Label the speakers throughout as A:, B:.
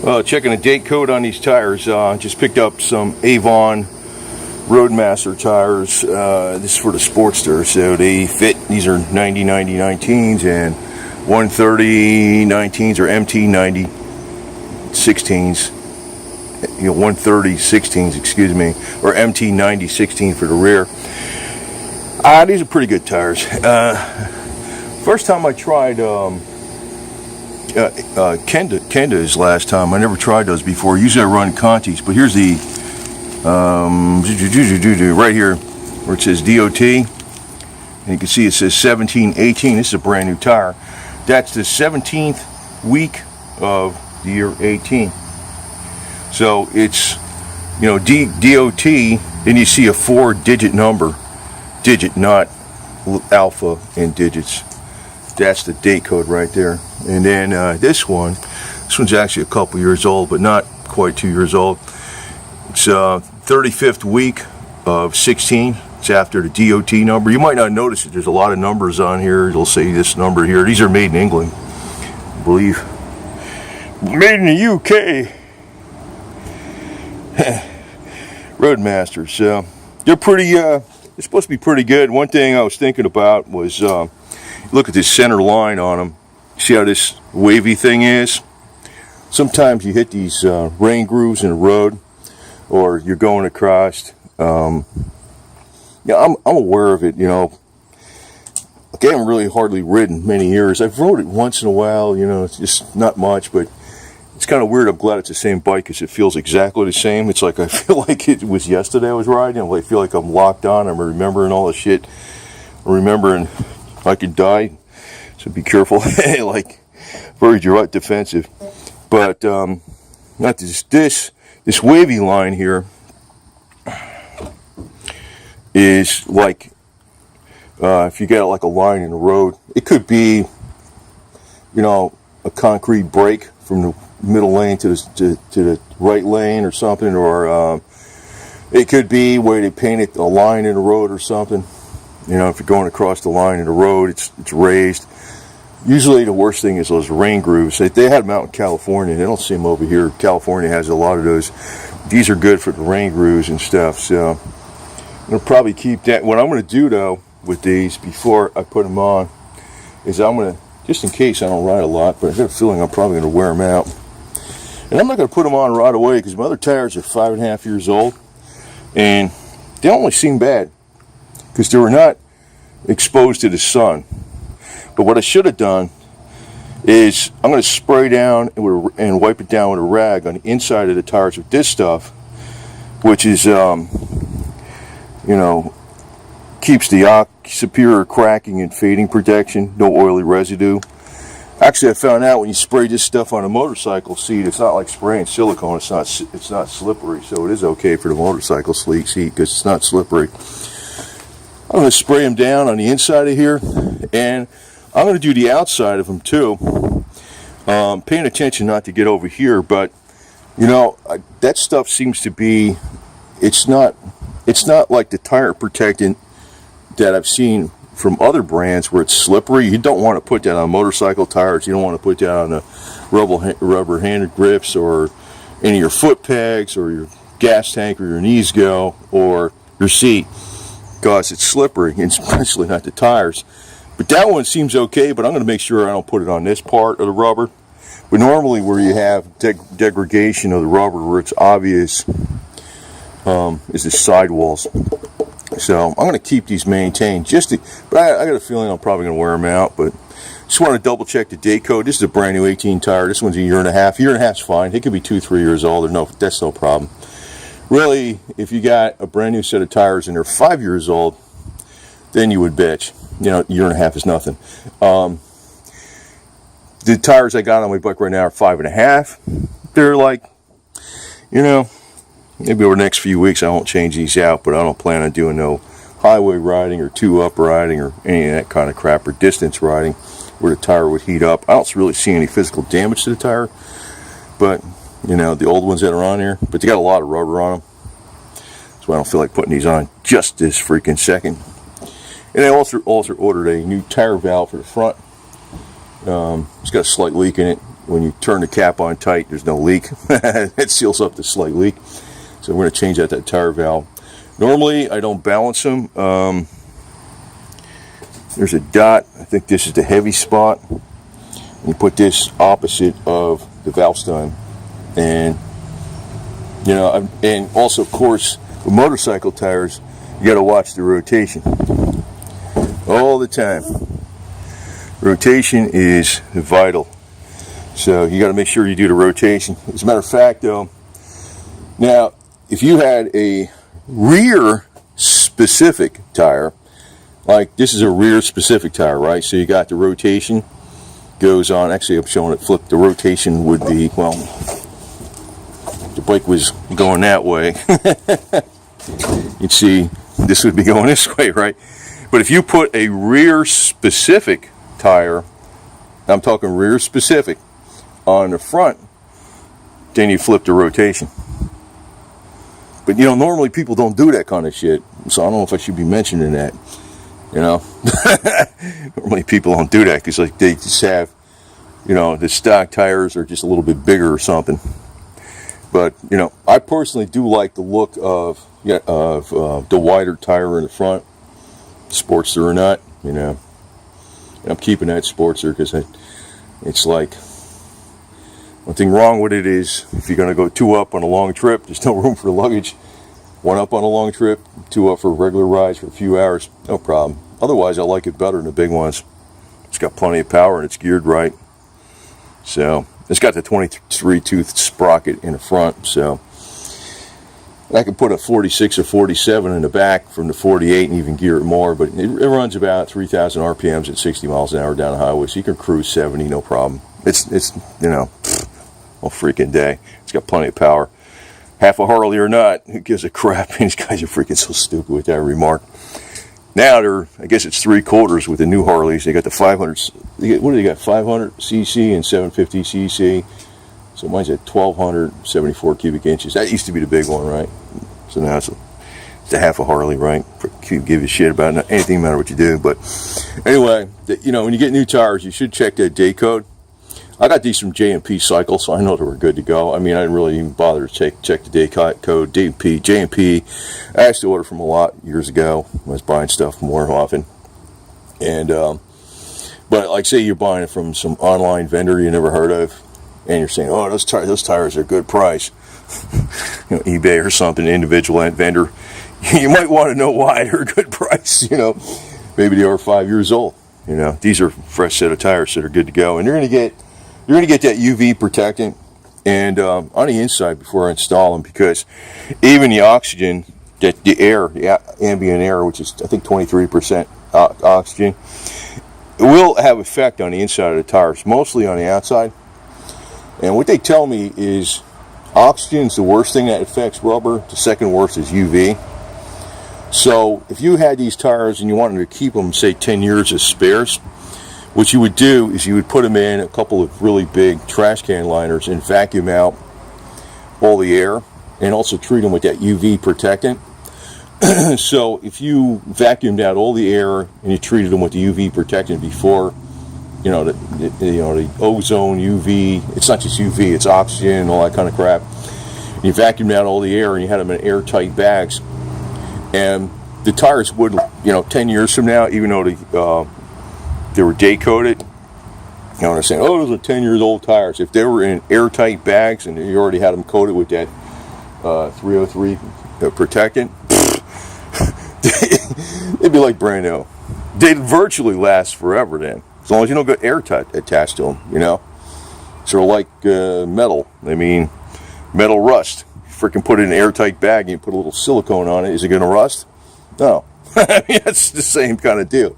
A: Checking the date code on these tires. Just picked up some Avon Roadmaster tires. This is for the Sportster, so they fit. These are 90-90 19s and 130 19s or MT 90 16s. 130 16s, excuse me, or MT 90 16 for the rear. These are pretty good tires. First time I tried Kenda's last time. I never tried those before. Usually I run Conti's, but here's the right here where it says DOT, and you can see it says 17-18. This is a brand new tire. That's the 17th week of the year 18. So it's, DOT, then you see a 4-digit number, not alpha and digits. That's the date code right there. And then this one's actually a couple years old, but not quite 2 years old. It's 35th week of 16. It's after the DOT number. You might not notice it. There's a lot of numbers on here. It'll say this number here. These are made in England, I believe. Made in the UK. Roadmasters. So they're pretty. They're supposed to be pretty good. One thing I was thinking about was look at this center line on them. See how this wavy thing is? Sometimes you hit these rain grooves in the road, or you're going across. I'm aware of it. I haven't really hardly ridden many years. I've rode it once in a while. It's just not much, but it's kind of weird. I'm glad it's the same bike because it feels exactly the same. It's like I feel like it was yesterday I was riding. I feel like I'm locked on. I'm remembering all the shit. I'm remembering I could die. So be careful. Like, very defensive. But not this wavy line here is like if you get like a line in the road, it could be a concrete break from the middle lane to the right lane or something, or it could be where they painted a line in the road or something. If you're going across the line in the road, it's raised. Usually the worst thing is those rain grooves. They had them out in California. They don't see them over here. California has a lot of those. These are good for the rain grooves and stuff. So I'm going to probably keep that. What I'm going to do, though, with these before I put them on is I'm going to, just in case I don't ride a lot, but I got a feeling I'm probably going to wear them out. And I'm not going to put them on right away because my other tires are 5.5 years old. And they don't really seem bad because they were not exposed to the sun. But what I should have done is I'm going to spray down and wipe it down with a rag on the inside of the tires with this stuff, which is, keeps the superior cracking and fading protection, no oily residue. Actually, I found out when you spray this stuff on a motorcycle seat, it's not like spraying silicone. It's not slippery, so it is okay for the motorcycle seat because it's not slippery. I'm going to spray them down on the inside of here, and I'm going to do the outside of them too. Paying attention not to get over here, but that stuff seems to be. It's not like the tire protectant that I've seen from other brands where it's slippery. You don't want to put that on motorcycle tires. You don't want to put that on the rubber-handed grips or any of your foot pegs or your gas tank or your knees go or your seat, because it's slippery, and especially not the tires. But that one seems okay, but I'm going to make sure I don't put it on this part of the rubber. But normally where you have degradation of the rubber where it's obvious is the sidewalls. So I'm going to keep these maintained. But I got a feeling I'm probably going to wear them out. But just want to double check the date code. This is a brand new 18 tire. This one's a year and a half. Year and a half's fine. It could be 2-3 years old. That's no problem. Really, if you got a brand new set of tires and they're 5 years old, then you would bitch. Year and a half is nothing. The tires I got on my bike right now are 5.5. They're like, maybe over the next few weeks I won't change these out, but I don't plan on doing no highway riding or 2-up riding or any of that kind of crap, or distance riding where the tire would heat up. I don't really see any physical damage to the tire, but the old ones that are on here, but they got a lot of rubber on them, so I don't feel like putting these on just this freaking second. And I also ordered a new tire valve for the front. It's got a slight leak in it. when you turn the cap on tight, there's no leak. It seals up the slight leak. So we're going to change out that tire valve. Normally, I don't balance them. There's a dot. I think this is the heavy spot. You put this opposite of the valve stem, and you know, and also, of course, with motorcycle tires, you got to watch the rotation all the time. Rotation is vital, so you got to make sure you do the rotation. As a matter of fact, though, now if you had a rear specific tire, like this is a rear specific tire, right? So you got the rotation goes on. Actually, I'm showing it flipped. The rotation would be, well, the bike was going that way. You'd see this would be going this way, right? But if you put a rear specific tire, I'm talking rear specific, on the front, then you flip the rotation. But you know, normally people don't do that kind of shit, so I don't know if I should be mentioning that. You know, normally people don't do that because like they just have, you know, the stock tires are just a little bit bigger or something. But you know, I personally do like the look of the wider tire in the front, Sportster or not. You know, and I'm keeping that Sportster because it's like, one thing wrong with it is if you're going to go 2 up on a long trip, there's no room for luggage. 1 up on a long trip, 2 up for regular rides for a few hours, no problem. Otherwise, I like it better than the big ones. It's got plenty of power and it's geared right. So it's got the 23 tooth sprocket in the front. So I could put a 46 or 47 in the back from the 48 and even gear it more. But it runs about 3,000 RPMs at 60 miles an hour down the highway. So you can cruise 70, no problem. It's you know, all freaking day. It's got plenty of power. Half a Harley or not, who gives a crap? These guys are freaking so stupid with that remark. Now they're, I guess it's 3/4 with the new Harleys. They got the 500. What do they got? 500 cc and 750 cc. So mine's at 1,274 cubic inches. That used to be the big one, right? So now it's a half a Harley, right? Give a shit about anything, no matter what you do. But anyway, you know, when you get new tires, you should check that day code. I got these from J&P Cycle, so I know they were good to go. I mean, I didn't really even bother to check the day code. J&P, I used to order from a lot years ago. I was buying stuff more often. And, but like say you're buying it from some online vendor you never heard of, and you're saying, oh, those tires are a good price. You know, eBay or something, individual vendor. You might want to know why they're a good price, you know. Maybe they are 5 years old. You know, these are a fresh set of tires that are good to go. And you're going to get that UV protectant and on the inside before I install them, because even the oxygen, the air, the ambient air, which is I think 23% oxygen, it will have effect on the inside of the tires, mostly on the outside. And what they tell me is oxygen is the worst thing that affects rubber. The second worst is UV. So if you had these tires and you wanted to keep them, say 10 years as spares, what you would do is you would put them in a couple of really big trash can liners and vacuum out all the air, and also treat them with that UV protectant. So if you vacuumed out all the air and you treated them with the UV protectant before, you know, the ozone, UV, it's not just UV, it's oxygen and all that kind of crap. You vacuumed out all the air and you had them in airtight bags, and the tires would, you know, 10 years from now, even though they were day coated, you know, they're saying, oh, those are 10 years old tires. If they were in airtight bags and you already had them coated with that 303 protectant, they'd be like brand new. They'd virtually last forever then, as long as you don't get air attached to them, you know. So like metal, I mean, metal rust. Freaking put it in an airtight bag and you put a little silicone on it, is it going to rust? No. I mean, that's the same kind of deal.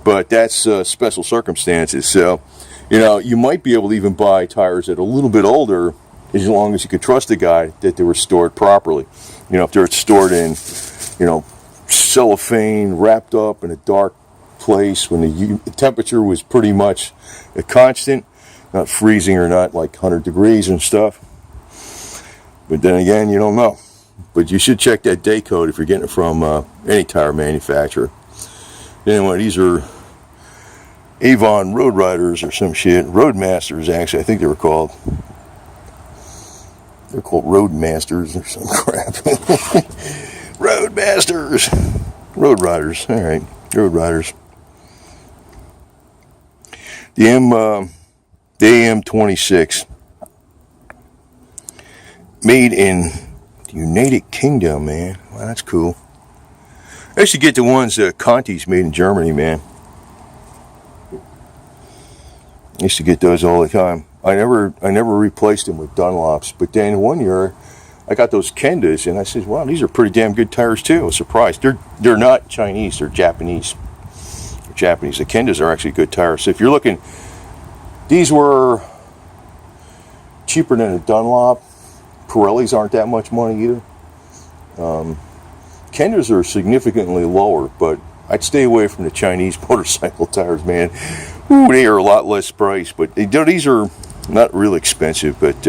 A: But that's special circumstances. So, you know, you might be able to even buy tires that are a little bit older, as long as you could trust the guy that they were stored properly. You know, if they're stored in, you know, cellophane, wrapped up in a dark place when the temperature was pretty much a constant, not freezing or not like 100 degrees and stuff. But then again, you don't know. But you should check that day code if you're getting it from any tire manufacturer. Anyway, these are Avon Road Riders or some shit. Roadmasters, actually, I think they were called. They're called Roadmasters or some crap. Roadmasters! Road Riders, alright. Road Riders. The AM26. Made in the United Kingdom, man. Wow, that's cool. I used to get the ones Conti's made in Germany, man. I used to get those all the time. I never replaced them with Dunlops. But then one year, I got those Kendas, and I said, "Wow, these are pretty damn good tires too." I was surprised. They're not Chinese. They're Japanese. They're Japanese. The Kendas are actually good tires. So if you're looking, these were cheaper than a Dunlop. Pirellis aren't that much money either. Kendas are significantly lower, but I'd stay away from the Chinese motorcycle tires, man. Ooh, they are a lot less price, but these are not really expensive. But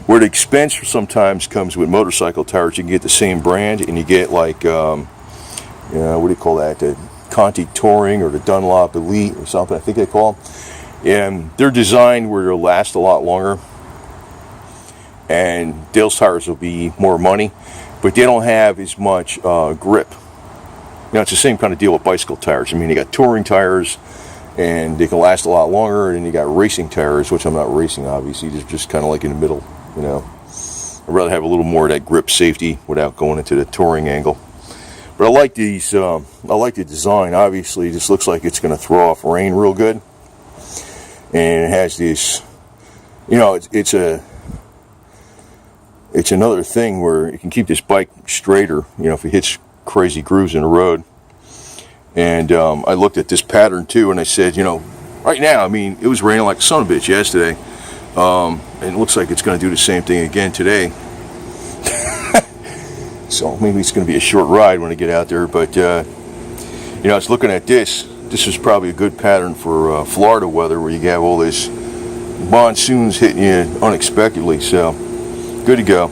A: where the expense sometimes comes with motorcycle tires, you can get the same brand, and you get like, what do you call that? The Conti Touring or the Dunlop Elite or something, I think they call them. And they're designed where they'll last a lot longer. And those tires will be more money, but they don't have as much grip. You know, it's the same kind of deal with bicycle tires. I mean, you got touring tires, and they can last a lot longer, and then you got racing tires, which I'm not racing, obviously. They're just kind of like in the middle, you know. I'd rather have a little more of that grip safety without going into the touring angle. But I like these. I like the design. Obviously, this looks like it's going to throw off rain real good, and it has this. You know, it's another thing where you can keep this bike straighter, you know, if it hits crazy grooves in the road. And I looked at this pattern too, and I said, you know, right now, I mean, it was raining like a son of a bitch yesterday, and it looks like it's going to do the same thing again today. So maybe it's going to be a short ride when I get out there, but you know, I was looking at this. This is probably a good pattern for Florida weather, where you have all this monsoons hitting you unexpectedly. So good to go.